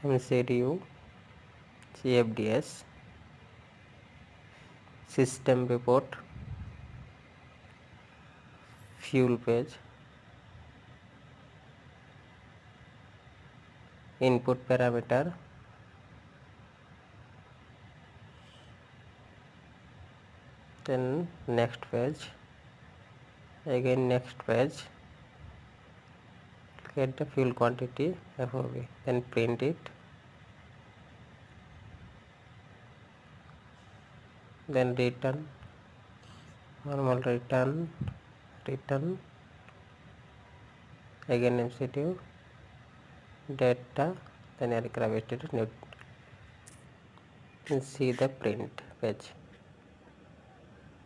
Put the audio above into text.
MCDU, CFDS, system report, fuel page, input parameter, then next page, again next page, get the fuel quantity FOB, then print it, then return, normal return, again MCDU, data, then aircraft status, and see the print page.